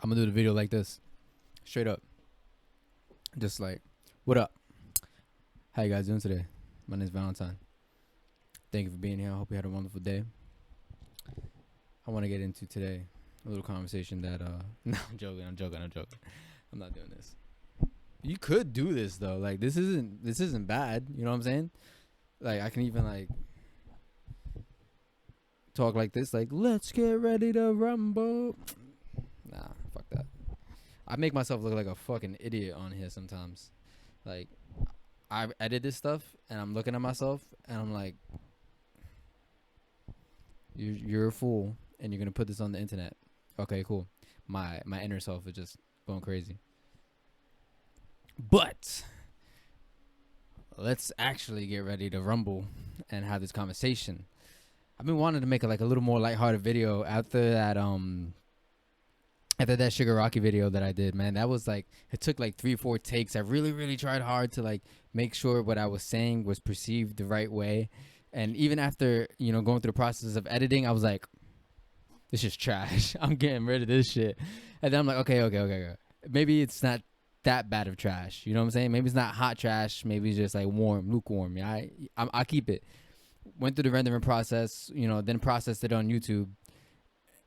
I'm gonna do the video like this, straight up, just like, what up? How you guys doing today? My name's Valentine. Thank you for being here. I hope you had a wonderful day. I want to get into today a little conversation that no, I'm joking. I'm not doing this. You could do this though. Like this isn't bad. You know what I'm saying? Like I can even like talk like this, like let's get ready to rumble. Nah, fuck that. I make myself look like a fucking idiot on here sometimes. Like I edit this stuff and I'm looking at myself and I'm like, you're a fool and you're gonna put this on the internet. Okay, cool. My inner self is just going crazy. But let's actually get ready to rumble and have this conversation. I've been wanting to make a little more lighthearted video after that Shigaraki video that I did, man. That was like, it took like 3-4 takes. I really tried hard to like make sure what I was saying was perceived the right way. And even after, going through the process of editing, I was like, this is trash. I'm getting rid of this shit. And then I'm like, okay. Maybe it's not that bad of trash. You know what I'm saying? Maybe it's not hot trash. Maybe it's just like lukewarm. Yeah, I keep it. Went through the rendering process, then processed it on YouTube.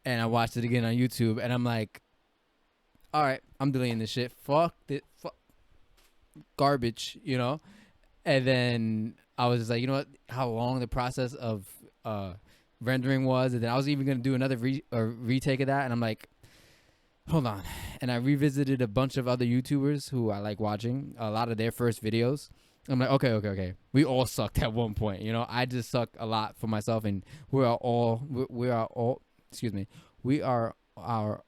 And I watched it again on YouTube. And I'm like, all right, I'm deleting this shit. Fuck it. Garbage, And then I was just like, you know what? How long the process of rendering was. And then I was even going to do another retake of that. And I'm like, hold on. And I revisited a bunch of other YouTubers who I like watching, a lot of their first videos. I'm like, okay. We all sucked at one point. I just suck a lot for myself. And we are all our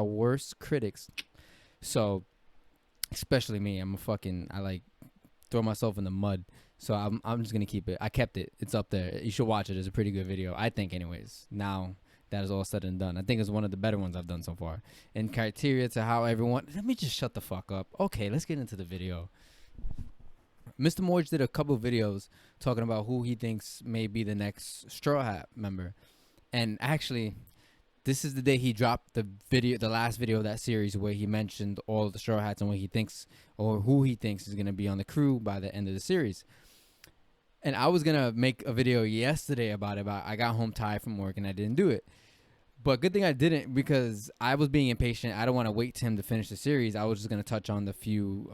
worst critics. So, especially me, I like throw myself in the mud. So I'm just going to keep it. I kept it. It's up there. You should watch it. It's a pretty good video, I think, anyways. Now that is all said and done, I think it's one of the better ones I've done so far. And criteria to how everyone... Let me just shut the fuck up. Okay, let's get into the video. Mr. Morj did a couple of videos talking about who he thinks may be the next Straw Hat member. And actually, this is the day he dropped the last video of that series where he mentioned all of the Straw Hats and what he thinks or who he thinks is going to be on the crew by the end of the series. And I was going to make a video yesterday about it, but I got home tired from work and I didn't do it. But good thing I didn't, because I was being impatient. I don't want to wait to him to finish the series. I was just going to touch on the few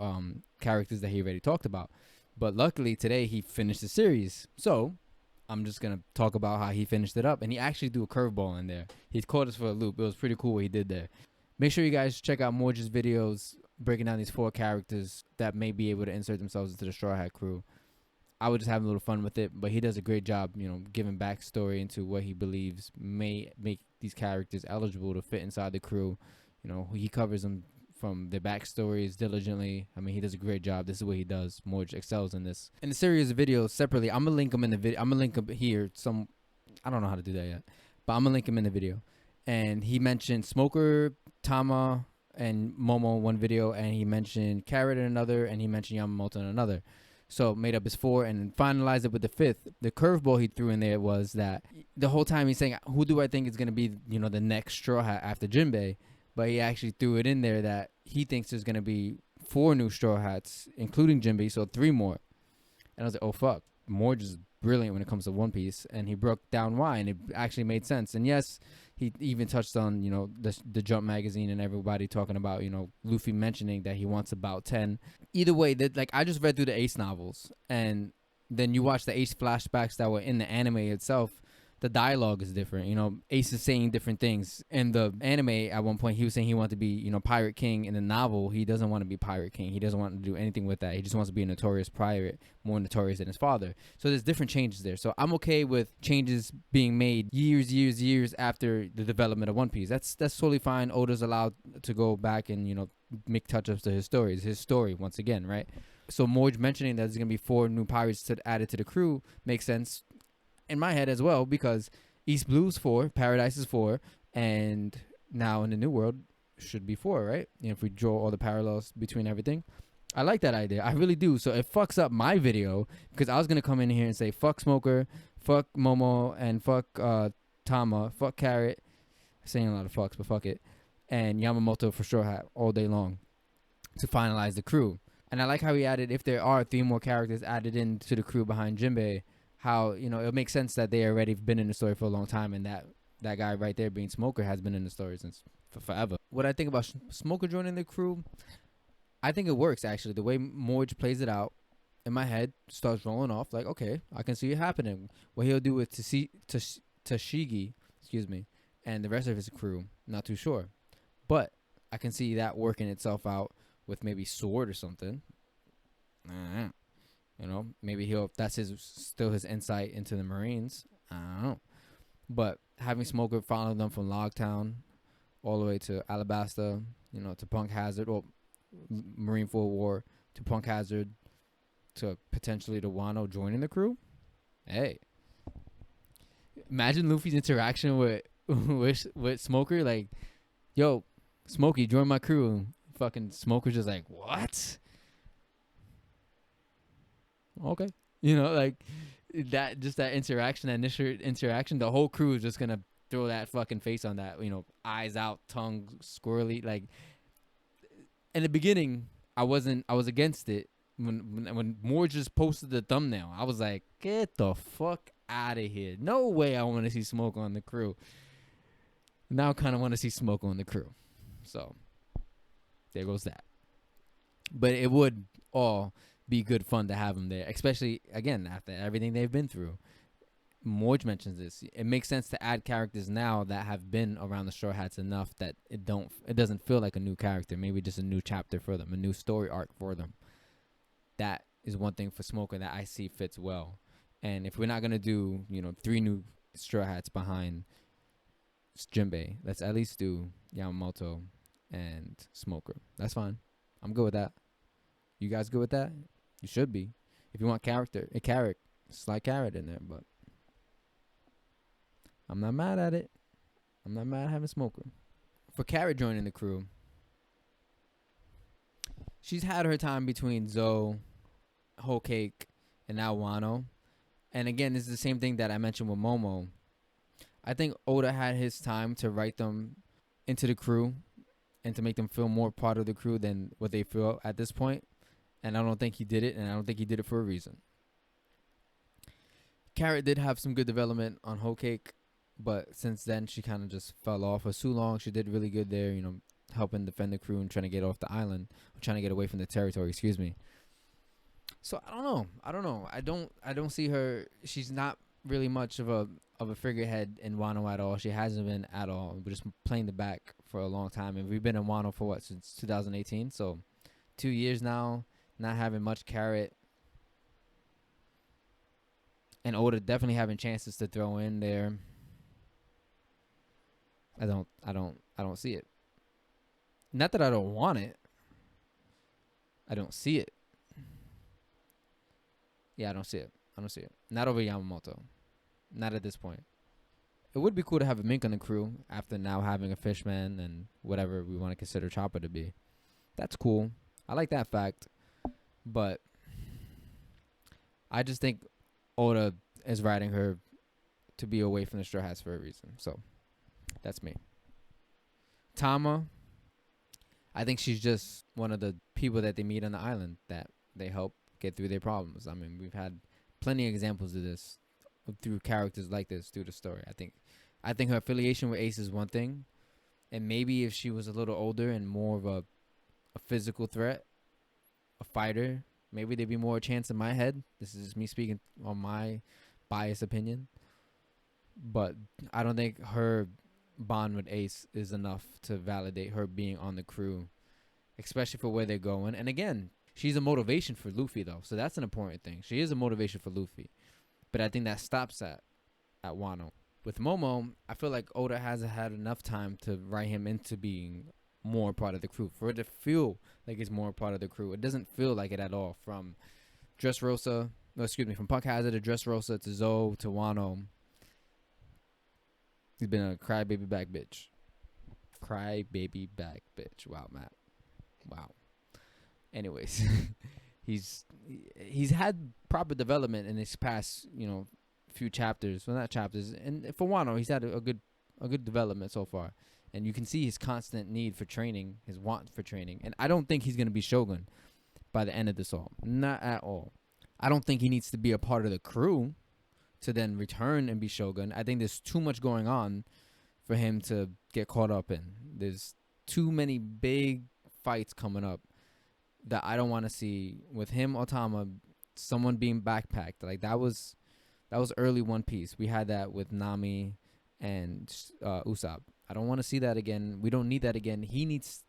characters that he already talked about. But luckily today he finished the series. So I'm just going to talk about how he finished it up. And he actually threw a curveball in there. He caught us for a loop. It was pretty cool what he did there. Make sure you guys check out Morj's videos breaking down these 4 characters that may be able to insert themselves into the Straw Hat crew. I would just have a little fun with it, but he does a great job, giving backstory into what he believes may make these characters eligible to fit inside the crew. He covers them from their backstories diligently. I mean, he does a great job. This is what he does. Morj excels in this. In the series of videos separately, I'm gonna link them in the video. I'm gonna link them here. I don't know how to do that yet, but I'm gonna link them in the video. And he mentioned Smoker, Tama, and Momo in one video, and he mentioned Carrot in another, and he mentioned Yamato in another. So made up his 4 and finalized it with the 5th. The curveball he threw in there was that the whole time he's saying, who do I think is going to be, the next Straw Hat after Jinbei? But he actually threw it in there that he thinks there's going to be 4 new Straw Hats, including Jinbei, so 3 more. And I was like, oh, fuck. Morj is brilliant when it comes to One Piece. And he broke down why, and it actually made sense. And yes, he even touched on, the Jump magazine and everybody talking about, Luffy mentioning that he wants about 10. Either way, I just read through the Ace novels, and then you watch the Ace flashbacks that were in the anime itself. The dialogue is different. Ace is saying different things. In the anime, at one point, he was saying he wanted to be, Pirate King. In the novel, he doesn't want to be Pirate King. He doesn't want to do anything with that. He just wants to be a notorious pirate, more notorious than his father. So there's different changes there. So I'm okay with changes being made years after the development of One Piece. That's totally fine. Oda's allowed to go back and, make touch-ups to his stories. His story, once again, right? So Morj mentioning that there's going to be 4 new pirates added to the crew makes sense in my head as well, because East Blue's 4, Paradise is 4, and now in the New World should be 4, right? If we draw all the parallels between everything. I like that idea. I really do. So it fucks up my video, because I was going to come in here and say, fuck Smoker, fuck Momo, and fuck Tama, fuck Carrot, saying a lot of fucks, but fuck it. And Yamamoto for Straw Hat all day long to finalize the crew. And I like how he added, if there are 3 more characters added into the crew behind Jinbei, how, it makes sense that they already been in the story for a long time, and that guy right there being Smoker has been in the story since forever. What I think about Smoker joining the crew, I think it works, actually. The way Morj plays it out in my head starts rolling off, like, okay, I can see it happening. What he'll do with Tashigi, excuse me, and the rest of his crew, not too sure. But I can see that working itself out with maybe Sword or something. Maybe that's still his insight into the Marines. I don't know. But having Smoker follow them from Logtown all the way to Alabasta, to Punk Hazard, or Marine Full War, to Punk Hazard, to potentially to Wano joining the crew. Hey, imagine Luffy's interaction with Smoker, like, yo, Smokey, join my crew. Fucking Smoker's just like, what? Okay. Like that, just that interaction, that initial interaction, the whole crew is just gonna throw that fucking face on that, eyes out, tongue squirrely. Like, in the beginning, I was against it. When Morj just posted the thumbnail, I was like, get the fuck out of here. No way I want to see Smoke on the crew. Now I kind of want to see Smoke on the crew. So, there goes that. But it would all be good fun to have him there, especially, again, after everything they've been through. Morj mentions this. It makes sense to add characters now that have been around the Straw Hats enough that it doesn't feel like a new character. Maybe just a new chapter for them, a new story arc for them. That is one thing for Smoker that I see fits well. And if we're not gonna do 3 new Straw Hats behind Jinbei, let's at least do Yamamoto and Smoker. That's fine. I'm good with that. You guys good with that? You should be. If you want a carrot, slide carrot in there, but I'm not mad at it. I'm not mad at having Smoker. For Carrot joining the crew, she's had her time between Zoe, Whole Cake, and now Wano. And again, this is the same thing that I mentioned with Momo. I think Oda had his time to write them into the crew and to make them feel more part of the crew than what they feel at this point. And I don't think he did it, and I don't think he did it for a reason. Carrot did have some good development on Whole Cake, but since then she kind of just fell off. For so long, she did really good there, helping defend the crew and trying to get off the island, or trying to get away from the territory, excuse me. So I don't know. I don't see her. She's not really much of a figurehead in Wano at all. She hasn't been at all. We're just playing the back for a long time, and we've been in Wano for what, since 2018. So 2 years now, not having much Carrot, and Oda definitely having chances to throw in there. I don't see it. Not that I don't want it. I don't see it. Yeah, I don't see it. Not over Yamamoto. Not at this point. It would be cool to have a Mink on the crew after now having a Fishman and whatever we want to consider Chopper to be. That's cool. I like that fact. But I just think Oda is writing her to be away from the Straw Hats for a reason. So that's me. Tama, I think she's just one of the people that they meet on the island that they help get through their problems. I mean, we've had plenty of examples of this through characters like this through the story. I think her affiliation with Ace is one thing, and maybe if she was a little older and more of a physical threat, a fighter, maybe there'd be more chance in my head. This is just me speaking on my biased opinion, but I don't think her bond with Ace is enough to validate her being on the crew, especially for where they're going. And again, she's a motivation for Luffy, though, so that's an important thing. She is a motivation for Luffy, but I think that stops at Wano. With Momo, I feel like Oda hasn't had enough time to write him into being more part of the crew, for it to feel like he's more part of the crew. It doesn't feel like it at all. From from Punk Hazard to Dressrosa to Zoe to Wano, he's been a crybaby back bitch. Crybaby back bitch. Wow, Matt. Wow. Anyways, he's had proper development in his past, few chapters. Well, not chapters. And for Wano, he's had a good a good development so far. And you can see his constant need for training, his want for training. And I don't think he's going to be Shogun by the end of this all. Not at all. I don't think he needs to be a part of the crew to then return and be Shogun. I think there's too much going on for him to get caught up in. There's too many big fights coming up that I don't want to see with him or Tama, someone being backpacked. Like that was early One Piece. We had that with Nami and Usopp. I don't want to see that again. We don't need that again. He needs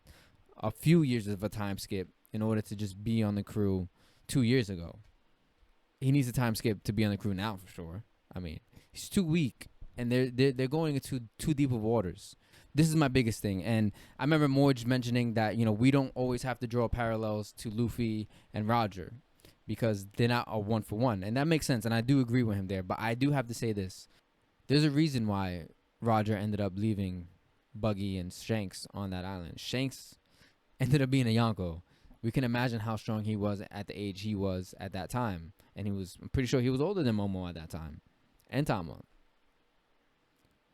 a few years of a time skip in order to just be on the crew 2 years ago. He needs a time skip to be on the crew now for sure. I mean, he's too weak, and they're going into too deep of waters. This is my biggest thing, and I remember Morj mentioning that we don't always have to draw parallels to Luffy and Roger because they're not a one for one, and that makes sense, and I do agree with him there. But I do have to say this: there's a reason why Roger ended up leaving Buggy and Shanks on that island. Shanks ended up being a Yonko. We can imagine how strong he was at the age he was at that time. And I'm pretty sure he was older than Momo at that time. And Tama.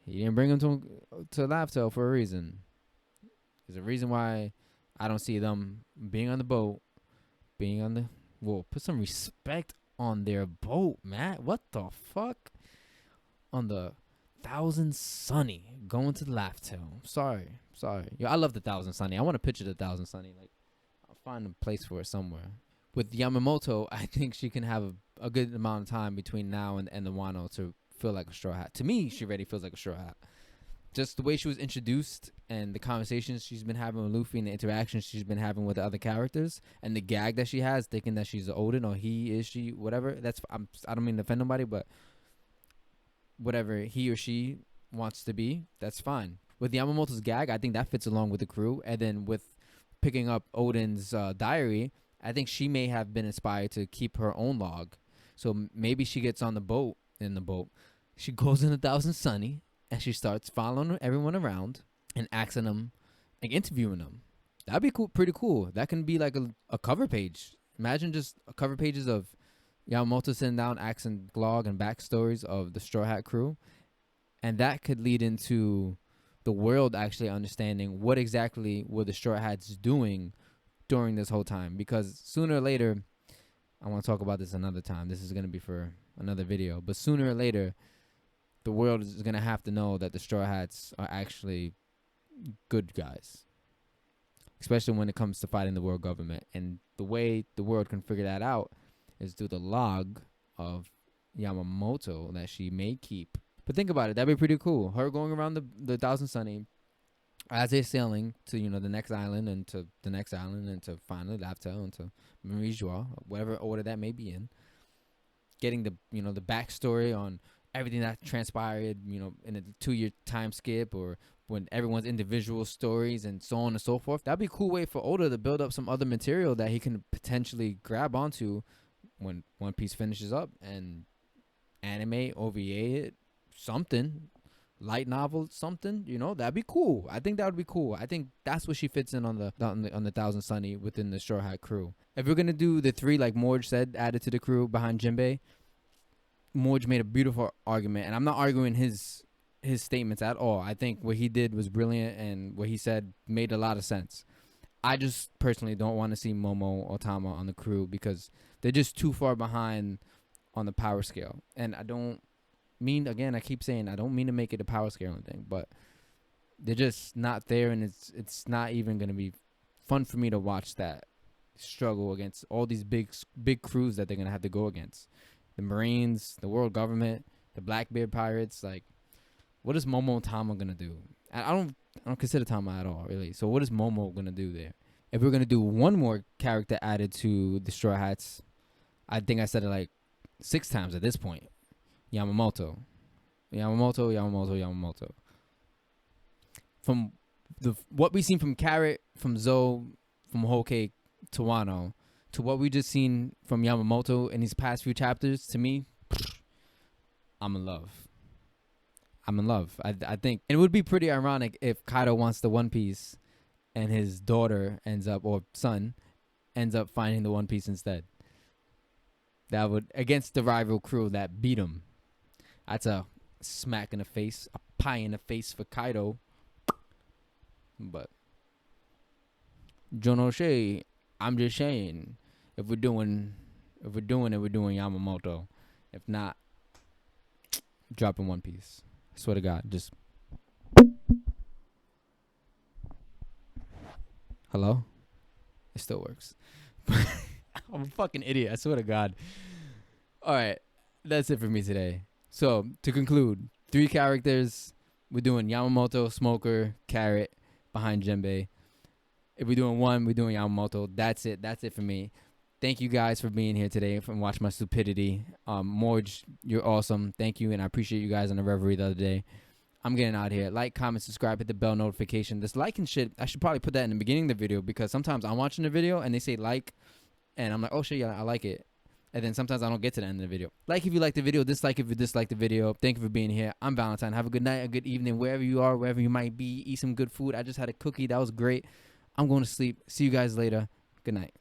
He didn't bring him to Laugh-Tale for a reason. There's a reason why I don't see them being on the boat, being on the... Whoa, put some respect on their boat, Matt. What the fuck? On the Thousand Sunny, going to the Laugh-Tale. Sorry. Yo, I love the Thousand Sunny. I want to picture the Thousand Sunny. Like, I'll find a place for it somewhere. With Yamamoto, I think she can have a good amount of time between now and the Wano to feel like a Straw Hat. To me, she already feels like a Straw Hat. Just the way she was introduced and the conversations she's been having with Luffy and the interactions she's been having with the other characters and the gag that she has, thinking that she's Odin or he is she, whatever. I don't mean to offend nobody, but whatever he or she wants to be, that's fine. With Yamamoto's gag, I think that fits along with the crew. And then with picking up Odin's diary, I think she may have been inspired to keep her own log. So maybe she gets on the boat, she goes in the Thousand Sunny, and she starts following everyone around and asking them, like interviewing them. That'd be cool, pretty cool. That can be like a cover page. Imagine just cover pages of Yamamoto sitting down, asking log and backstories of the Straw Hat crew. And that could lead into the world actually understanding what exactly were the Straw Hats doing during this whole time. Because sooner or later, I want to talk about this another time. This is going to be for another video. But sooner or later, the world is going to have to know that the Straw Hats are actually good guys. Especially when it comes to fighting the world government. And the way the world can figure that out is through the log of Yamamoto that she may keep. But think about it. That'd be pretty cool. Her going around the Thousand Sunny as they're sailing to, the next island and to the next island and to finally Laugh-Tale and to Marie Joie, whatever order that may be in. Getting the backstory on everything that transpired, in a 2-year time skip or when everyone's individual stories and so on and so forth. That'd be a cool way for Oda to build up some other material that he can potentially grab onto when One Piece finishes up and anime, OVA it, something, light novel, something, that'd be cool. I think that would be cool. I think that's what she fits in on the Thousand Sunny within the Straw Hat crew. If we're gonna do the 3, like Morj said, added to the crew behind Jinbei, Morj made a beautiful argument, and I'm not arguing his statements at all. I think what he did was brilliant, and what he said made a lot of sense. I just personally don't want to see Momo or Tama on the crew because they're just too far behind on the power scale. And I don't mean, again, I keep saying I don't mean to make it a power scale thing, but they're just not there, and it's not even going to be fun for me to watch that struggle against all these big crews that they're going to have to go against. The Marines, the world government, the Blackbeard pirates. Like, what is Momo and Tama going to do? I don't consider Tama at all, really. So what is Momo going to do there? If we're going to do one more character added to the Straw Hats, I think I said it like 6 times at this point. Yamamoto. From what we've seen from Carrot, from Zoe, from Whole Cake to Wano, to what we just seen from Yamamoto in these past few chapters, to me, I'm in love. I think it would be pretty ironic if Kaido wants the One Piece and his daughter or son ends up finding the One Piece instead. That would, against the rival crew that beat him. That's a smack in the face, a pie in the face for Kaido. But John O'Shea, I'm just saying, if we're doing it, we're doing Yamamoto. If not, dropping One Piece. I swear to God, just hello. It still works. I'm a fucking idiot. I swear to God. All right, that's it for me today. So to conclude, 3 characters. We're doing Yamamoto, Smoker, Carrot behind Jinbei. If we're doing one, we're doing Yamamoto. That's it. That's it for me. Thank you guys for being here today and watching my stupidity. Morj, you're awesome. Thank you, and I appreciate you guys on the Reverie the other day. I'm getting out here. Like, comment, subscribe, hit the bell notification. This like and shit, I should probably put that in the beginning of the video because sometimes I'm watching the video and they say like, and I'm like, oh shit, yeah, I like it. And then sometimes I don't get to the end of the video. Like if you like the video, dislike if you dislike the video. Thank you for being here. I'm Valentine. Have a good night, a good evening, wherever you are, wherever you might be. Eat some good food. I just had a cookie. That was great. I'm going to sleep. See you guys later. Good night.